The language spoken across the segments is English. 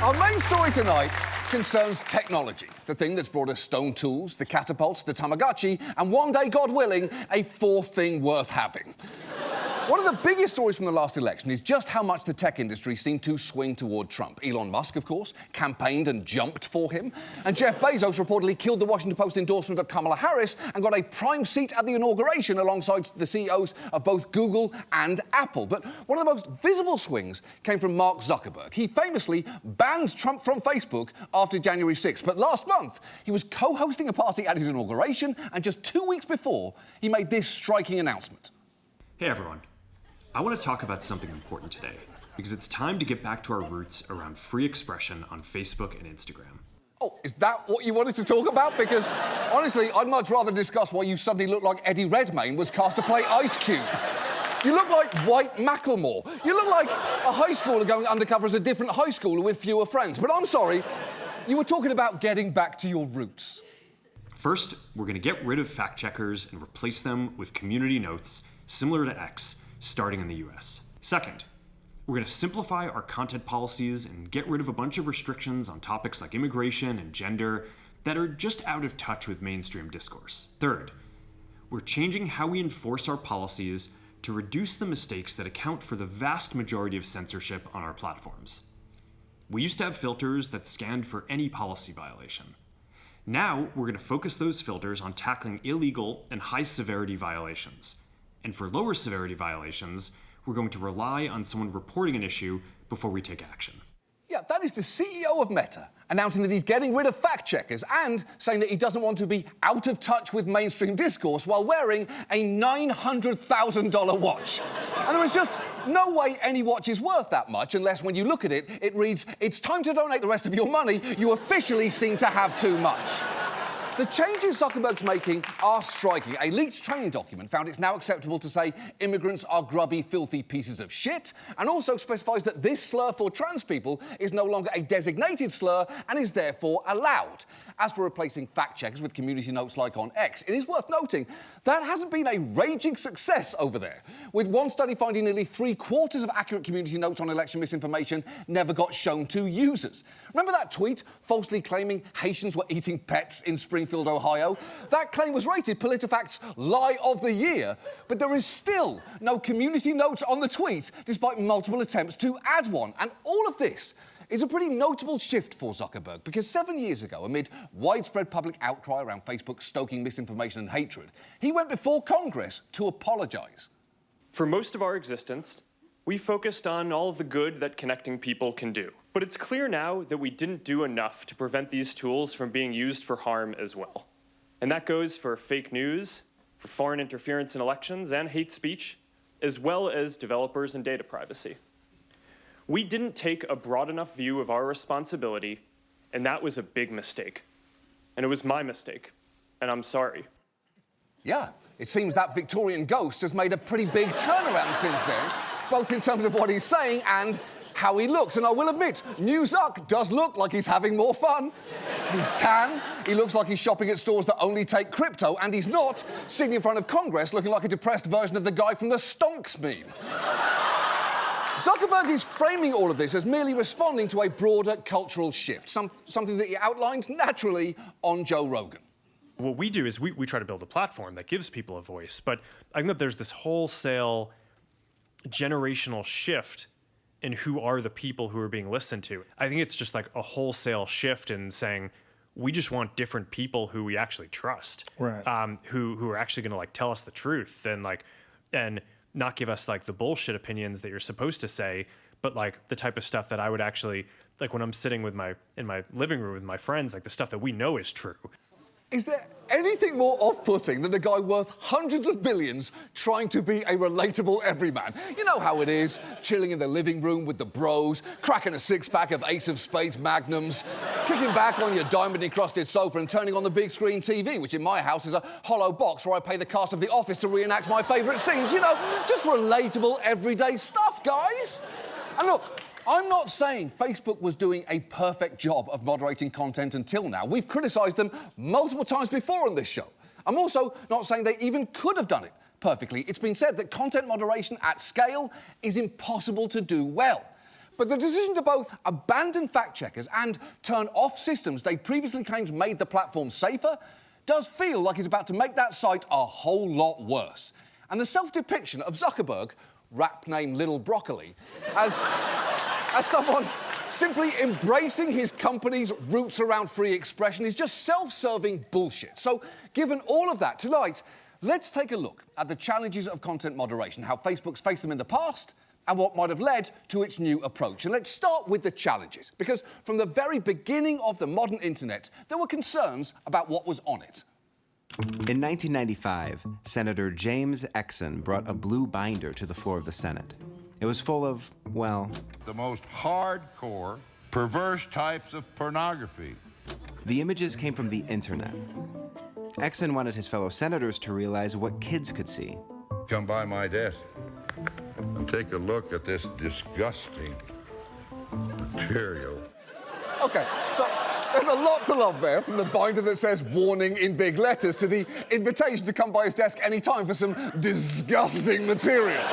Our main story tonight concerns technology, the thing that's brought us stone tools, the catapults, the Tamagotchi, and one day, God willing, a fourth thing worth having. One of the biggest stories from the last election is just how much the tech industry seemed to swing toward Trump. Elon Musk, of course, campaigned and jumped for him. And Jeff Bezos reportedly killed the Washington Post endorsement of Kamala Harris and got a prime seat at the inauguration alongside the CEOs of both Google and Apple. But one of the most visible swings came from Mark Zuckerberg. He famously banned Trump from Facebook after January 6th. But last month, he was co-hosting a party at his inauguration, and just 2 weeks before, he made this striking announcement. Hey everyone. I want to talk about something important today, because it's time to get back to our roots around free expression on Facebook and Instagram. Oh, is that what you wanted to talk about? Because, honestly, I'd much rather discuss why you suddenly look like Eddie Redmayne was cast to play Ice Cube. You look like White Macklemore. You look like a high schooler going undercover as a different high schooler with fewer friends. But I'm sorry, you were talking about getting back to your roots. First, we're going to get rid of fact checkers and replace them with community notes, similar to X, starting in the US. Second, we're going to simplify our content policies and get rid of a bunch of restrictions on topics like immigration and gender that are just out of touch with mainstream discourse. Third, we're changing how we enforce our policies to reduce the mistakes that account for the vast majority of censorship on our platforms. We used to have filters that scanned for any policy violation. Now, we're going to focus those filters on tackling illegal and high-severity violations. And for lower severity violations, we're going to rely on someone reporting an issue before we take action. Yeah, that is the CEO of Meta announcing that he's getting rid of fact checkers and saying that he doesn't want to be out of touch with mainstream discourse while wearing a $900,000 watch. And there is just no way any watch is worth that much unless when you look at it, it reads, "It's time to donate the rest of your money. You officially seem to have too much." The changes Zuckerberg's making are striking. A leaked training document found it's now acceptable to say immigrants are grubby, filthy pieces of shit, and also specifies that this slur for trans people is no longer a designated slur and is therefore allowed. As for replacing fact checkers with community notes like on X, it is worth noting that hasn't been a raging success over there, with one study finding nearly 3/4 of accurate community notes on election misinformation never got shown to users. Remember that tweet falsely claiming Haitians were eating pets in Springfield, Ohio? That claim was rated PolitiFact's Lie of the Year, but there is still no community notes on the tweet, despite multiple attempts to add one. And all of this is a pretty notable shift for Zuckerberg, because 7 years ago, amid widespread public outcry around Facebook stoking misinformation and hatred, he went before Congress to apologise. For most of our existence, we focused on all of the good that connecting people can do. But it's clear now that we didn't do enough to prevent these tools from being used for harm as well. And that goes for fake news, for foreign interference in elections and hate speech, as well as developers and data privacy. We didn't take a broad enough view of our responsibility, and that was a big mistake. And it was my mistake, and I'm sorry. Yeah, it seems that Victorian ghost has made a pretty big turnaround since then, both in terms of what he's saying and how he looks. And I will admit, new Zuck does look like he's having more fun. He's tan, he looks like he's shopping at stores that only take crypto, and he's not sitting in front of Congress looking like a depressed version of the guy from the Stonks meme. Zuckerberg is framing all of this as merely responding to a broader cultural shift, something that he outlined naturally on Joe Rogan. What we do is we try to build a platform that gives people a voice, but I think that there's this wholesale generational shift in who are the people who are being listened to. I think it's just like a wholesale shift in saying we just want different people who we actually trust, right? Who are actually going to like tell us the truth and not give us like the bullshit opinions that you're supposed to say, but like the type of stuff that I would actually like when I'm sitting in my living room with my friends, like the stuff that we know is true. Is there anything more off-putting than a guy worth hundreds of billions trying to be a relatable everyman? You know how it is, chilling in the living room with the bros, cracking a six-pack of Ace of Spades Magnums, kicking back on your diamond-encrusted sofa and turning on the big screen TV, which in my house is a hollow box where I pay the cast of The Office to reenact my favourite scenes. You know, just relatable, everyday stuff, guys. And look, I'm not saying Facebook was doing a perfect job of moderating content until now. We've criticised them multiple times before on this show. I'm also not saying they even could have done it perfectly. It's been said that content moderation at scale is impossible to do well. But the decision to both abandon fact-checkers and turn off systems they previously claimed made the platform safer does feel like it's about to make that site a whole lot worse. And the self-depiction of Zuckerberg, rap name Little Broccoli, as someone simply embracing his company's roots around free expression is just self-serving bullshit. So, given all of that, tonight, let's take a look at the challenges of content moderation, how Facebook's faced them in the past, and what might have led to its new approach. And let's start with the challenges, because from the very beginning of the modern internet, there were concerns about what was on it. In 1995, Senator James Exon brought a blue binder to the floor of the Senate. It was full of, well, the most hardcore, perverse types of pornography. The images came from the internet. Exon wanted his fellow senators to realize what kids could see. Come by my desk and take a look at this disgusting material. OK, so there's a lot to love there, from the binder that says warning in big letters to the invitation to come by his desk any time for some disgusting material.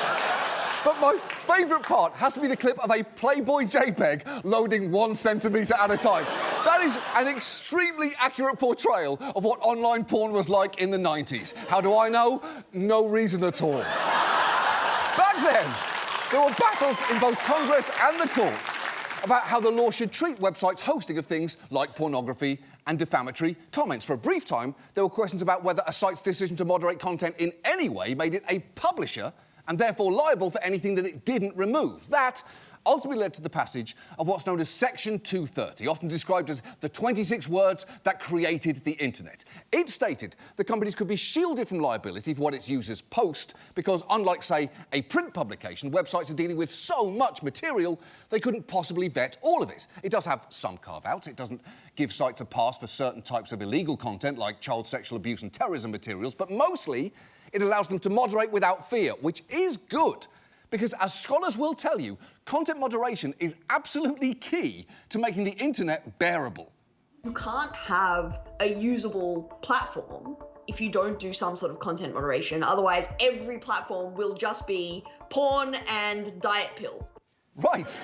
But my favourite part has to be the clip of a Playboy JPEG loading 1 centimetre at a time. That is an extremely accurate portrayal of what online porn was like in the 90s. How do I know? No reason at all. Back then, there were battles in both Congress and the courts about how the law should treat websites hosting of things like pornography and defamatory comments. For a brief time, there were questions about whether a site's decision to moderate content in any way made it a publisher and therefore liable for anything that it didn't remove. That ultimately led to the passage of what's known as Section 230, often described as the 26 words that created the internet. It stated that companies could be shielded from liability for what its users post because, unlike, say, a print publication, websites are dealing with so much material they couldn't possibly vet all of it. It does have some carve-outs. It doesn't give sites a pass for certain types of illegal content like child sexual abuse and terrorism materials, but mostly it allows them to moderate without fear, which is good. Because, as scholars will tell you, content moderation is absolutely key to making the internet bearable. You can't have a usable platform if you don't do some sort of content moderation. Otherwise, every platform will just be porn and diet pills. Right.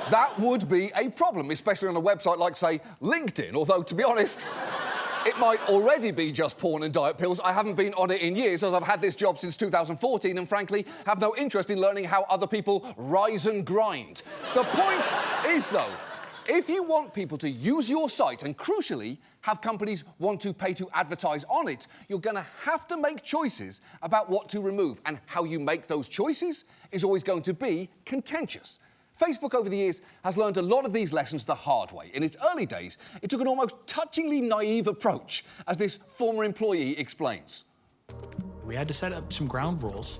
That would be a problem, especially on a website like, say, LinkedIn, although, to be honest, it might already be just porn and diet pills. I haven't been on it in years, as I've had this job since 2014 and, frankly, have no interest in learning how other people rise and grind. The point is, though, if you want people to use your site and, crucially, have companies want to pay to advertise on it, you're going to have to make choices about what to remove. And how you make those choices is always going to be contentious. Facebook over the years has learned a lot of these lessons the hard way. In its early days, it took an almost touchingly naive approach, as this former employee explains. We had to set up some ground rules.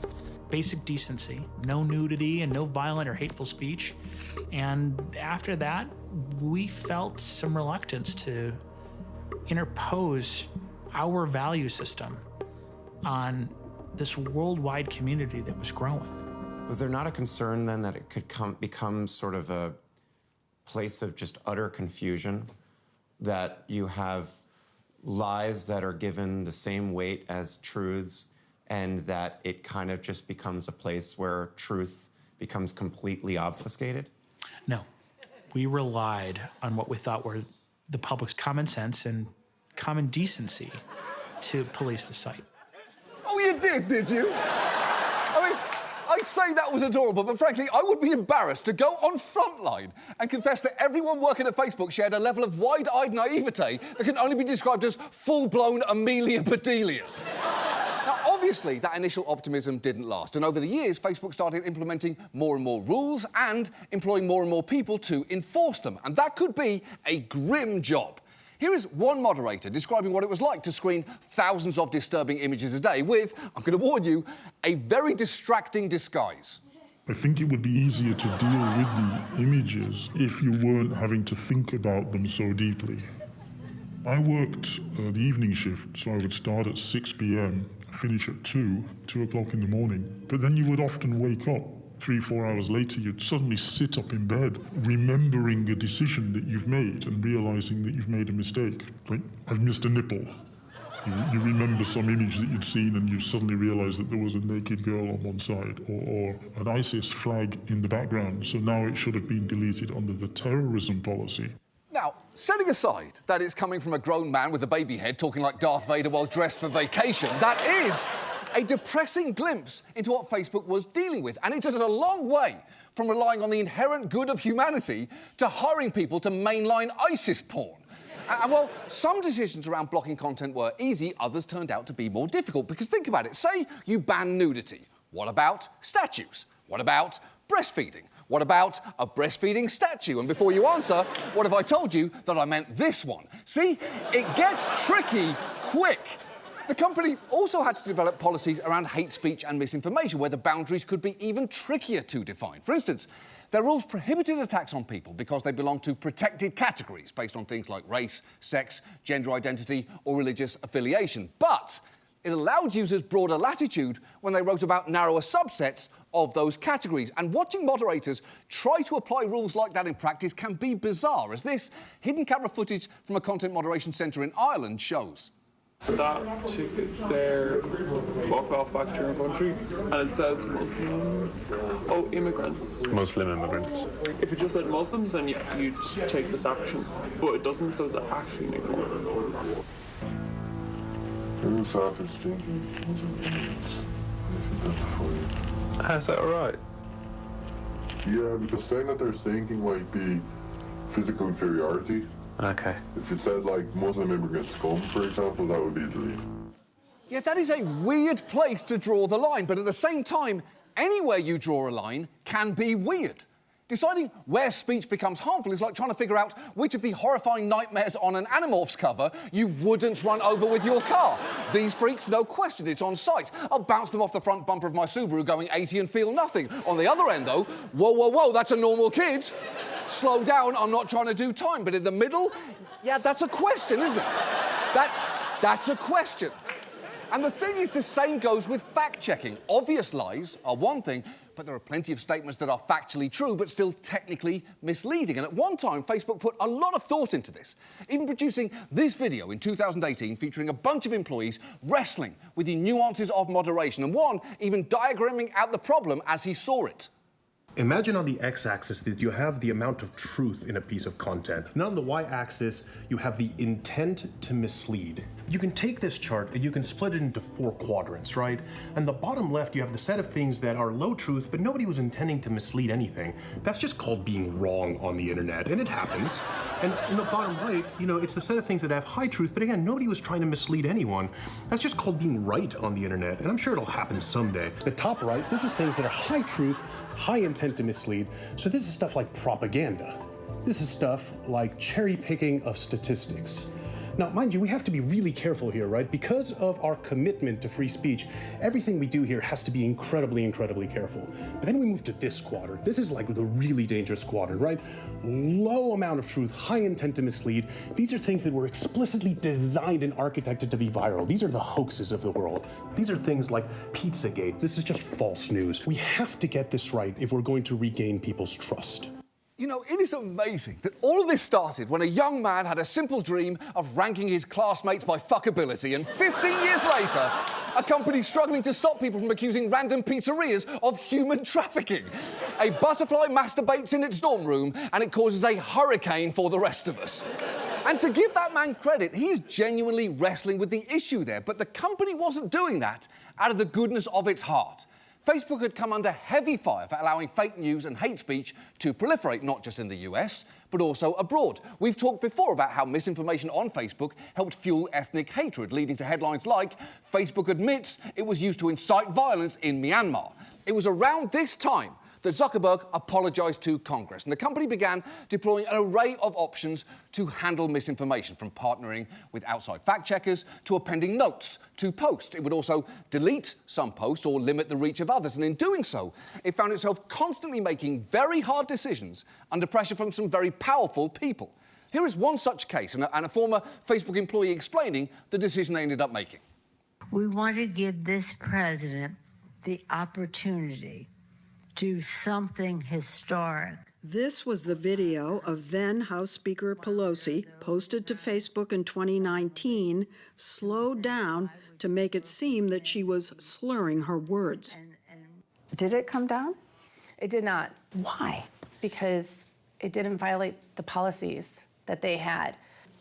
Basic decency, no nudity and no violent or hateful speech. And after that, we felt some reluctance to interpose our value system on this worldwide community that was growing. Was there not a concern then that it could become sort of a place of just utter confusion, that you have lies that are given the same weight as truths, and that it kind of just becomes a place where truth becomes completely obfuscated? No. We relied on what we thought were the public's common sense and common decency to police the site. Oh, you did you? I mean, I'd say that was adorable, but frankly, I would be embarrassed to go on Frontline and confess that everyone working at Facebook shared a level of wide-eyed naivete that can only be described as full-blown Amelia Bedelia. Now, obviously, that initial optimism didn't last, and over the years, Facebook started implementing more and more rules and employing more and more people to enforce them, and that could be a grim job. Here is one moderator describing what it was like to screen thousands of disturbing images a day with, I'm going to warn you, a very distracting disguise. I think it would be easier to deal with the images if you weren't having to think about them so deeply. I worked the evening shift, so I would start at 6 p.m, finish at 2 o'clock in the morning. But then you would often wake up 3-4 hours later, you'd suddenly sit up in bed, remembering a decision that you've made and realizing that you've made a mistake. Like, I've missed a nipple. You remember some image that you'd seen and you suddenly realised that there was a naked girl on one side or an ISIS flag in the background, so now it should have been deleted under the terrorism policy. Now, setting aside that it's coming from a grown man with a baby head talking like Darth Vader while dressed for vacation, that is a depressing glimpse into what Facebook was dealing with. And it is a long way from relying on the inherent good of humanity to hiring people to mainline ISIS porn. And while some decisions around blocking content were easy, others turned out to be more difficult. Because think about it, say you ban nudity. What about statues? What about breastfeeding? What about a breastfeeding statue? And before you answer, what if I told you that I meant this one? See, it gets tricky quick. The company also had to develop policies around hate speech and misinformation, where the boundaries could be even trickier to define. For instance, their rules prohibited attacks on people because they belonged to protected categories based on things like race, sex, gender identity, or religious affiliation. But it allowed users broader latitude when they wrote about narrower subsets of those categories. And watching moderators try to apply rules like that in practice can be bizarre, as this hidden camera footage from a content moderation centre in Ireland shows. That ticket there, fuck off back to your country, and it says Muslim, immigrants. Muslim immigrants. If it just said Muslims, then you'd take this action, but it doesn't, so it's actually Negro. Who's office thinking? Is that right? Yeah, because saying that they're thinking might be physical inferiority. Okay. If it said, like, Muslim immigrants come, for example, that would be deleted. Yeah, that is a weird place to draw the line, but at the same time, anywhere you draw a line can be weird. Deciding where speech becomes harmful is like trying to figure out which of the horrifying nightmares on an Animorphs cover you wouldn't run over with your car. These freaks, no question, it's on site. I'll bounce them off the front bumper of my Subaru going 80 and feel nothing. On the other end, though, whoa, whoa, whoa, that's a normal kid. Slow down, I'm not trying to do time. But in the middle, yeah, that's a question, isn't it? That's a question. And the thing is, the same goes with fact-checking. Obvious lies are one thing, but there are plenty of statements that are factually true but still technically misleading. And at one time, Facebook put a lot of thought into this, even producing this video in 2018 featuring a bunch of employees wrestling with the nuances of moderation, and one even diagramming out the problem as he saw it. Imagine on the x-axis that you have the amount of truth in a piece of content. And on the y-axis, you have the intent to mislead. You can take this chart and you can split it into 4 quadrants, right? And the bottom left, you have the set of things that are low truth, but nobody was intending to mislead anything. That's just called being wrong on the internet, and it happens. And in the bottom right, it's the set of things that have high truth, but again, nobody was trying to mislead anyone. That's just called being right on the internet, and I'm sure it'll happen someday. The top right, this is things that are high truth, high intent to mislead. So this is stuff like propaganda. This is stuff like cherry picking of statistics. Now, mind you, we have to be really careful here, right? Because of our commitment to free speech, everything we do here has to be incredibly, incredibly careful. But then we move to this quadrant. This is like the really dangerous quadrant, right? Low amount of truth, high intent to mislead. These are things that were explicitly designed and architected to be viral. These are the hoaxes of the world. These are things like Pizzagate. This is just false news. We have to get this right if we're going to regain people's trust. It is amazing that all of this started when a young man had a simple dream of ranking his classmates by fuckability, and 15 years later, a company struggling to stop people from accusing random pizzerias of human trafficking. A butterfly masturbates in its dorm room, and it causes a hurricane for the rest of us. And to give that man credit, he is genuinely wrestling with the issue there, but the company wasn't doing that out of the goodness of its heart. Facebook had come under heavy fire for allowing fake news and hate speech to proliferate, not just in the US, but also abroad. We've talked before about how misinformation on Facebook helped fuel ethnic hatred, leading to headlines like, Facebook admits it was used to incite violence in Myanmar. It was around this time that Zuckerberg apologised to Congress, and the company began deploying an array of options to handle misinformation, from partnering with outside fact-checkers to appending notes to posts. It would also delete some posts or limit the reach of others, and in doing so, it found itself constantly making very hard decisions under pressure from some very powerful people. Here is one such case, and a former Facebook employee explaining the decision they ended up making. We want to give this president the opportunity do something historic. This was the video of then House Speaker Pelosi, posted to Facebook in 2019, slowed down to make it seem that she was slurring her words. Did it come down? It did not. Why? Because it didn't violate the policies that they had.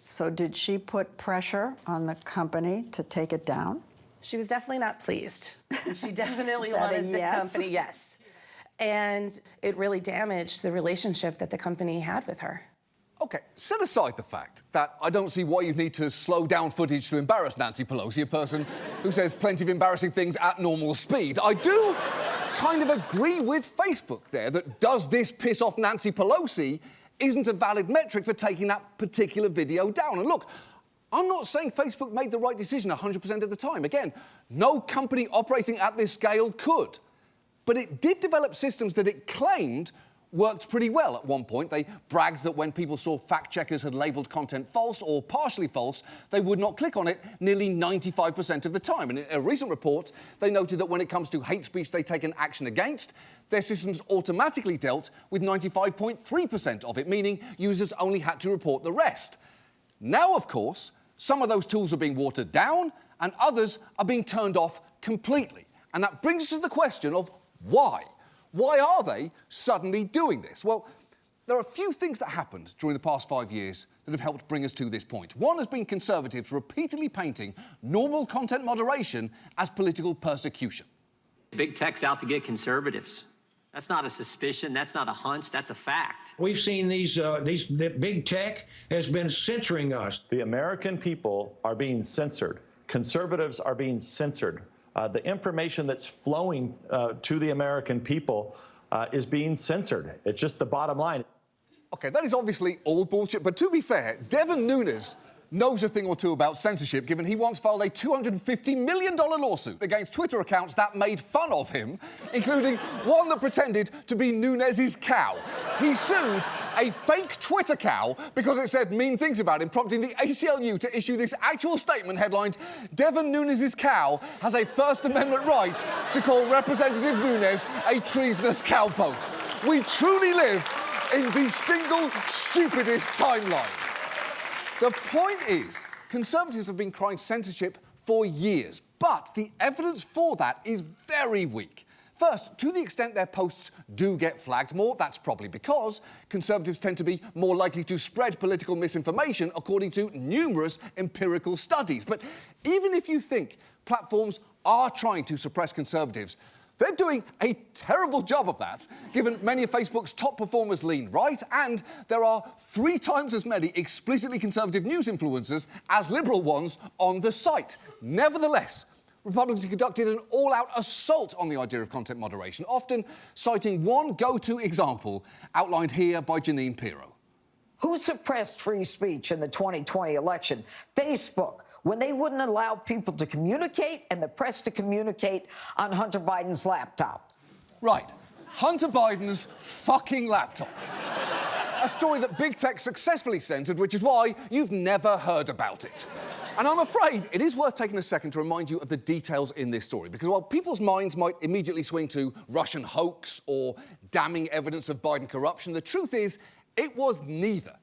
So did she put pressure on the company to take it down? She was definitely not pleased. She definitely Is that a wanted the yes? company, yes. And it really damaged the relationship that the company had with her. OK, set aside the fact that I don't see why you need to slow down footage to embarrass Nancy Pelosi, a person who says plenty of embarrassing things at normal speed. I do kind of agree with Facebook there that does this piss off Nancy Pelosi isn't a valid metric for taking that particular video down. And look, I'm not saying Facebook made the right decision 100% of the time. Again, no company operating at this scale could. But it did develop systems that it claimed worked pretty well at one point. They bragged that when people saw fact-checkers had labelled content false or partially false, they would not click on it nearly 95% of the time. And in a recent report, they noted that when it comes to hate speech they'd taken action against, their systems automatically dealt with 95.3% of it, meaning users only had to report the rest. Now, of course, some of those tools are being watered down and others are being turned off completely. And that brings us to the question of why? Why are they suddenly doing this? Well, there are a few things that happened during the past 5 years that have helped bring us to this point. One has been conservatives repeatedly painting normal content moderation as political persecution. Big tech's out to get conservatives. That's not a suspicion, that's not a hunch, that's a fact. We've seen the big tech has been censoring us. The American people are being censored. Conservatives are being censored. The information that's flowing to the American people is being censored. It's just the bottom line. OK, that is obviously all bullshit, but to be fair, Devin Nunes knows a thing or two about censorship, given he once filed a $250 million lawsuit against Twitter accounts that made fun of him, including one that pretended to be Nunes' cow. He sued a fake Twitter cow because it said mean things about him, prompting the ACLU to issue this actual statement headlined, "Devin Nunes' cow has a First Amendment right to call Representative Nunes a treasonous cowpoke." We truly live in the single stupidest timeline. The point is, Conservatives have been crying censorship for years, but the evidence for that is very weak. First, to the extent their posts do get flagged more, that's probably because Conservatives tend to be more likely to spread political misinformation according to numerous empirical studies. But even if you think platforms are trying to suppress Conservatives, they're doing a terrible job of that, given many of Facebook's top performers lean right, and there are 3 times as many explicitly conservative news influencers as liberal ones on the site. Nevertheless, Republicans conducted an all-out assault on the idea of content moderation, often citing one go-to example outlined here by Janine Pirro. Who suppressed free speech in the 2020 election? Facebook, when they wouldn't allow people to communicate and the press to communicate on Hunter Biden's laptop. Right. Hunter Biden's fucking laptop. A story that big tech successfully censored, which is why you've never heard about it. And I'm afraid it is worth taking a second to remind you of the details in this story, because while people's minds might immediately swing to Russian hoax or damning evidence of Biden corruption, the truth is it was neither.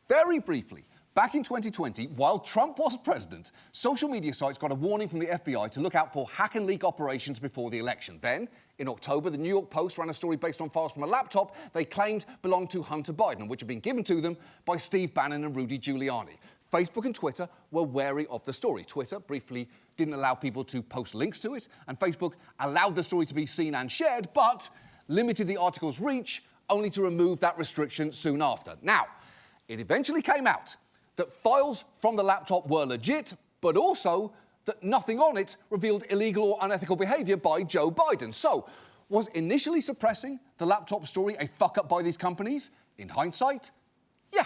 Very briefly, back in 2020, while Trump was president, social media sites got a warning from the FBI to look out for hack and leak operations before the election. Then, in October, the New York Post ran a story based on files from a laptop they claimed belonged to Hunter Biden, which had been given to them by Steve Bannon and Rudy Giuliani. Facebook and Twitter were wary of the story. Twitter briefly didn't allow people to post links to it, and Facebook allowed the story to be seen and shared, but limited the article's reach, only to remove that restriction soon after. Now, it eventually came out that files from the laptop were legit, but also that nothing on it revealed illegal or unethical behaviour by Joe Biden. So, was initially suppressing the laptop story a fuck-up by these companies? In hindsight, yeah.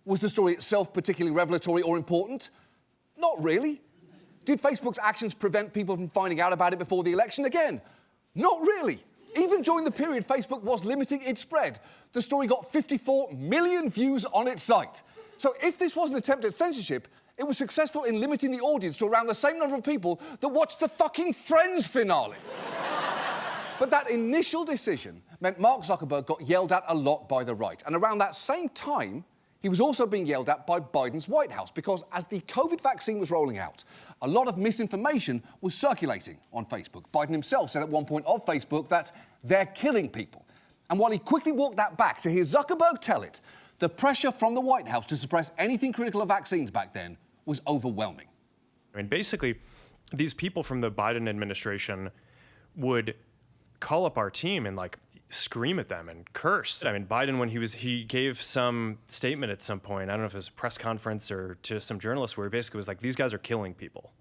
Was the story itself particularly revelatory or important? Not really. Did Facebook's actions prevent people from finding out about it before the election? Again, not really. Even during the period Facebook was limiting its spread, the story got 54 million views on its site. So if this was an attempt at censorship, it was successful in limiting the audience to around the same number of people that watched the fucking Friends finale. But that initial decision meant Mark Zuckerberg got yelled at a lot by the right. And around that same time, he was also being yelled at by Biden's White House because as the COVID vaccine was rolling out, a lot of misinformation was circulating on Facebook. Biden himself said at one point of Facebook that they're killing people. And while he quickly walked that back, to hear Zuckerberg tell it, the pressure from the White House to suppress anything critical of vaccines back then was overwhelming. I mean, basically, these people from the Biden administration would call up our team and scream at them and curse. I mean, Biden, when he gave some statement at some point, I don't know if it was a press conference or to some journalists, where he basically was like, these guys are killing people.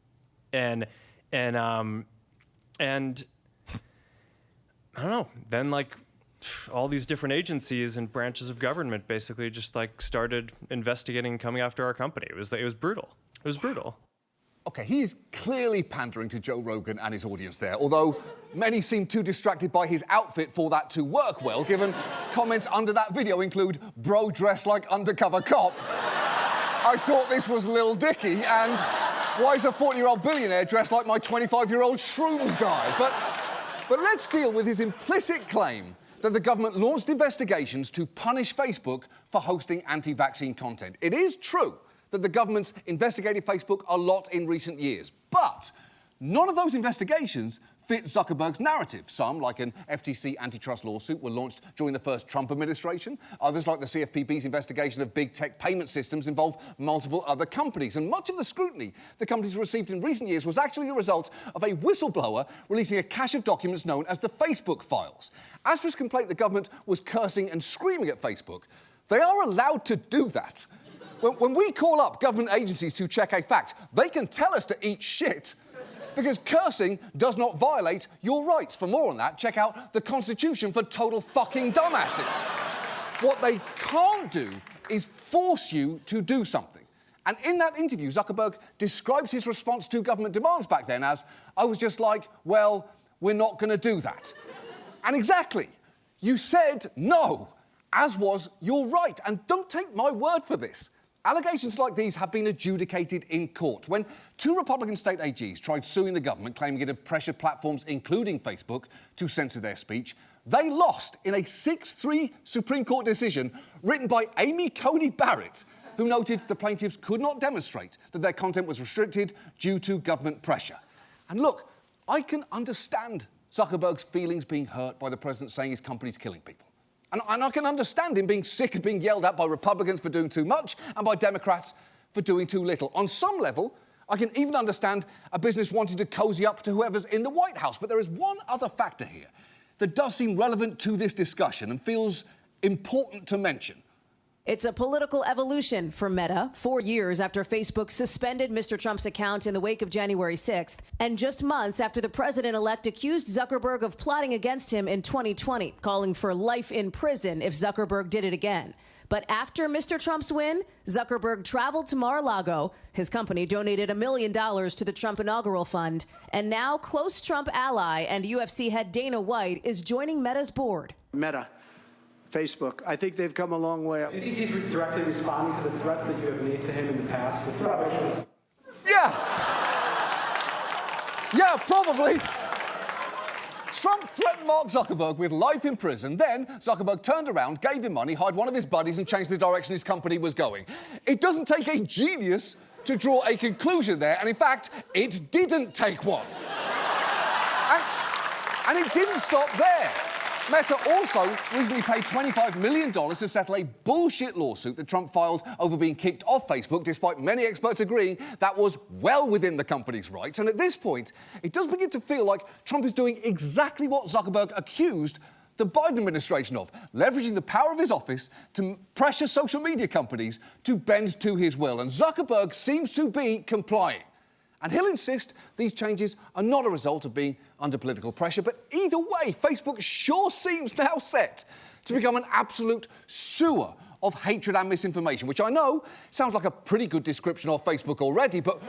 And I don't know, then all these different agencies and branches of government basically just started investigating and coming after our company. It was brutal. It was brutal. OK, he's clearly pandering to Joe Rogan and his audience there, although many seem too distracted by his outfit for that to work well, given comments under that video include, bro dressed like undercover cop. I thought this was Lil Dicky, and why is a 40-year-old billionaire dressed like my 25-year-old shrooms guy? But let's deal with his implicit claim that the government launched investigations to punish Facebook for hosting anti-vaccine content. It is true that the government's investigated Facebook a lot in recent years. But none of those investigations fit Zuckerberg's narrative. Some, like an FTC antitrust lawsuit, were launched during the first Trump administration. Others, like the CFPB's investigation of big tech payment systems, involve multiple other companies. And much of the scrutiny the companies received in recent years was actually the result of a whistleblower releasing a cache of documents known as the Facebook files. As for his complaint the government was cursing and screaming at Facebook, they are allowed to do that. When we call up government agencies to check a fact, they can tell us to eat shit because cursing does not violate your rights. For more on that, check out the Constitution for total fucking dumbasses. What they can't do is force you to do something. And in that interview, Zuckerberg describes his response to government demands back then as, I was just like, well, we're not going to do that. And exactly, you said no, as was your right. And don't take my word for this. Allegations like these have been adjudicated in court. When two Republican state AGs tried suing the government, claiming it had pressured platforms, including Facebook, to censor their speech, they lost in a 6-3 Supreme Court decision written by Amy Coney Barrett, who noted the plaintiffs could not demonstrate that their content was restricted due to government pressure. And look, I can understand Zuckerberg's feelings being hurt by the president saying his company's killing people. And I can understand him being sick of being yelled at by Republicans for doing too much and by Democrats for doing too little. On some level, I can even understand a business wanting to cozy up to whoever's in the White House. But there is one other factor here that does seem relevant to this discussion and feels important to mention. It's a political evolution for Meta, 4 years after Facebook suspended Mr. Trump's account in the wake of January 6th, and just months after the president-elect accused Zuckerberg of plotting against him in 2020, calling for life in prison if Zuckerberg did it again. But after Mr. Trump's win, Zuckerberg traveled to Mar-a-Lago. His company donated $1 million to the Trump Inaugural Fund. And now close Trump ally and UFC head Dana White is joining Meta's board. Meta. Facebook. I think they've come a long way. Do you think he's directly responding to the threats that you have made to him in the past? Yeah, probably. Trump threatened Mark Zuckerberg with life in prison. Then Zuckerberg turned around, gave him money, hired one of his buddies and changed the direction his company was going. It doesn't take a genius to draw a conclusion there, and in fact, it didn't take one. And it didn't stop there. Meta also recently paid $25 million to settle a bullshit lawsuit that Trump filed over being kicked off Facebook, despite many experts agreeing that was well within the company's rights. And at this point, it does begin to feel like Trump is doing exactly what Zuckerberg accused the Biden administration of, leveraging the power of his office to pressure social media companies to bend to his will. And Zuckerberg seems to be complying. And he'll insist these changes are not a result of being under political pressure. But either way, Facebook sure seems now set to become an absolute sewer of hatred and misinformation, which I know sounds like a pretty good description of Facebook already, but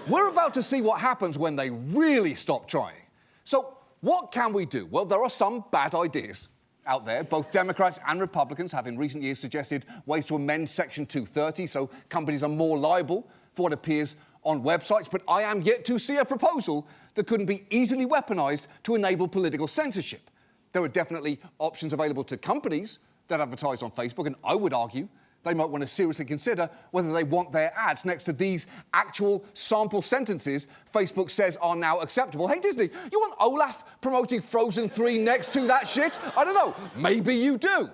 we're about to see what happens when they really stop trying. So what can we do? Well, there are some bad ideas out there. Both Democrats and Republicans have in recent years suggested ways to amend Section 230 so companies are more liable for what appears on websites, but I am yet to see a proposal that couldn't be easily weaponized to enable political censorship. There are definitely options available to companies that advertise on Facebook, and I would argue they might want to seriously consider whether they want their ads next to these actual sample sentences Facebook says are now acceptable. Hey, Disney, you want Olaf promoting Frozen 3 next to that shit? I don't know. Maybe you do.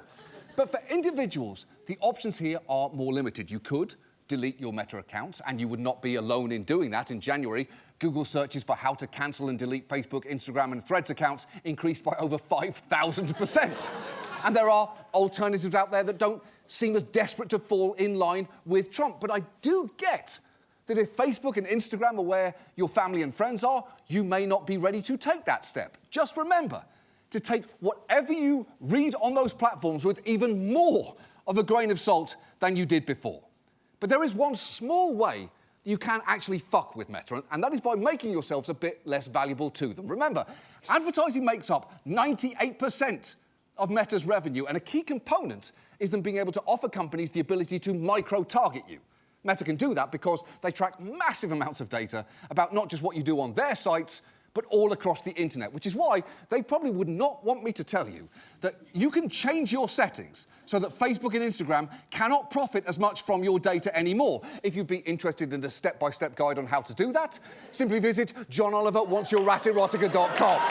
But for individuals, the options here are more limited. You could delete your Meta accounts, and you would not be alone in doing that. In January, Google searches for how to cancel and delete Facebook, Instagram, and Threads accounts increased by over 5,000%. And there are alternatives out there that don't seem as desperate to fall in line with Trump. But I do get that if Facebook and Instagram are where your family and friends are, you may not be ready to take that step. Just remember to take whatever you read on those platforms with even more of a grain of salt than you did before. But there is one small way you can actually fuck with Meta, and that is by making yourselves a bit less valuable to them. Remember, advertising makes up 98% of Meta's revenue, and a key component is them being able to offer companies the ability to micro-target you. Meta can do that because they track massive amounts of data about not just what you do on their sites, but all across the internet, which is why they probably would not want me to tell you that you can change your settings so that Facebook and Instagram cannot profit as much from your data anymore. If you'd be interested in a step-by-step guide on how to do that, simply visit johnoliver.wantsyourerotica.com.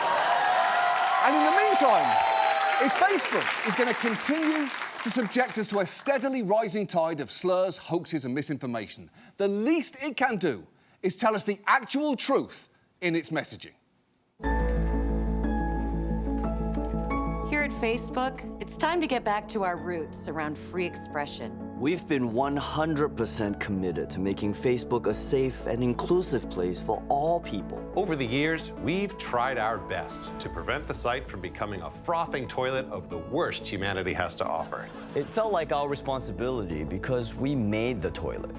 And in the meantime, if Facebook is going to continue to subject us to a steadily rising tide of slurs, hoaxes, and misinformation, the least it can do is tell us the actual truth in its messaging. Here at Facebook, it's time to get back to our roots around free expression. We've been 100% committed to making Facebook a safe and inclusive place for all people. Over the years, we've tried our best to prevent the site from becoming a frothing toilet of the worst humanity has to offer. It felt like our responsibility because we made the toilet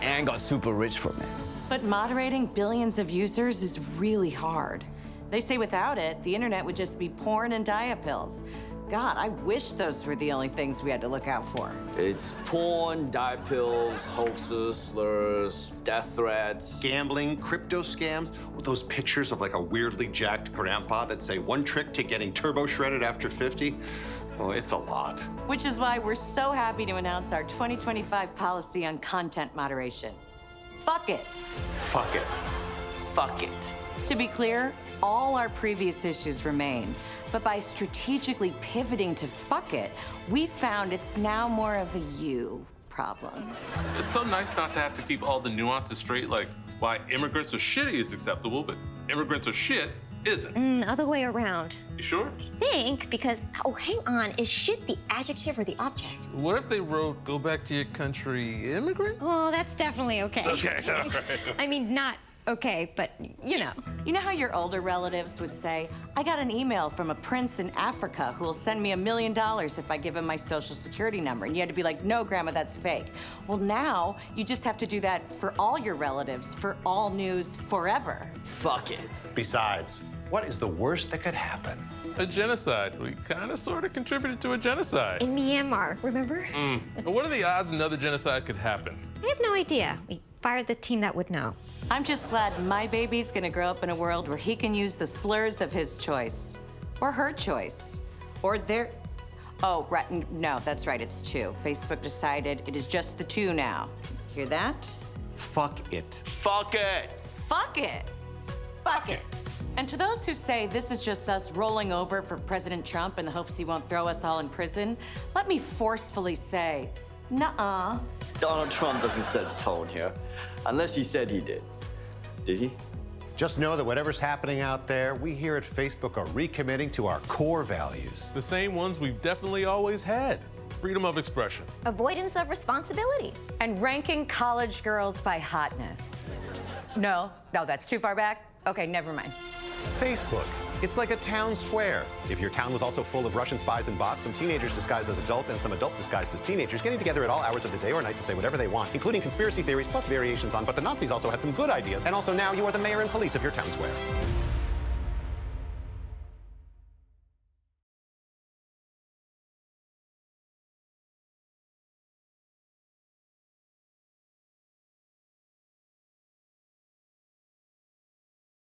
and got super rich from it. But moderating billions of users is really hard. They say without it, the internet would just be porn and diet pills. God, I wish those were the only things we had to look out for. It's porn, diet pills, hoaxes, slurs, death threats. Gambling, crypto scams, those pictures of like a weirdly jacked grandpa that say one trick to getting turbo shredded after 50. Oh, it's a lot. Which is why we're so happy to announce our 2025 policy on content moderation. Fuck it. Fuck it. Fuck it. To be clear, all our previous issues remain. But by strategically pivoting to fuck it, we found it's now more of a you problem. It's so nice not to have to keep all the nuances straight, like why immigrants are shitty is acceptable, but immigrants are shit isn't. Other way around. You sure? Think, because, oh, hang on, is shit the adjective or the object? What if they wrote, go back to your country, immigrant? Oh, that's definitely okay. Okay, all right. I mean, not okay, but you know. You know how your older relatives would say, I got an email from a prince in Africa who will send me $1 million if I give him my social security number. And you had to be like, no, Grandma, that's fake. Well, now you just have to do that for all your relatives, for all news, forever. Fuck it. Besides, what is the worst that could happen? A genocide. We kind of sort of contributed to a genocide. In Myanmar, remember? But what are the odds another genocide could happen? I have no idea. We fired the team that would know. I'm just glad my baby's gonna grow up in a world where he can use the slurs of his choice. Or her choice. Or their... Oh, right, no, that's right, it's two. Facebook decided it is just the two now. Hear that? Fuck it. Fuck it. Fuck it. Fuck it. And to those who say this is just us rolling over for President Trump in the hopes he won't throw us all in prison, let me forcefully say, nuh-uh. Donald Trump doesn't set the tone here, unless he said he did. Did he? Just know that whatever's happening out there, we here at Facebook are recommitting to our core values. The same ones we've definitely always had. Freedom of expression. Avoidance of responsibilities. And ranking college girls by hotness. No, that's too far back. Okay, never mind. Facebook. It's like a town square. If your town was also full of Russian spies and bots, some teenagers disguised as adults, and some adults disguised as teenagers getting together at all hours of the day or night to say whatever they want, including conspiracy theories plus variations on, but the Nazis also had some good ideas. And also now you are the mayor and police of your town square.